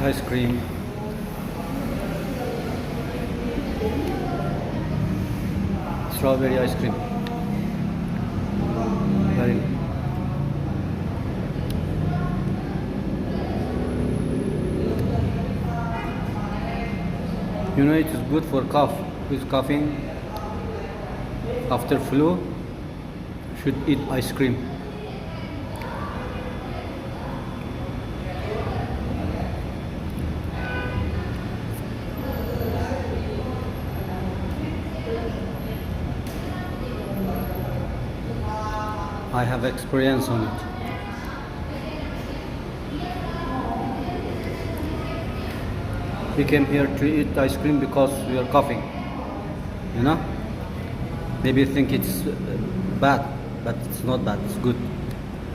ice cream. Strawberry ice cream. Very good. You know, it is good for cough. With coughing after flu, should eat ice cream. I have experience on it. We came here to eat ice cream because we are coughing. You know? Maybe you think it's bad, but it's not bad, it's good.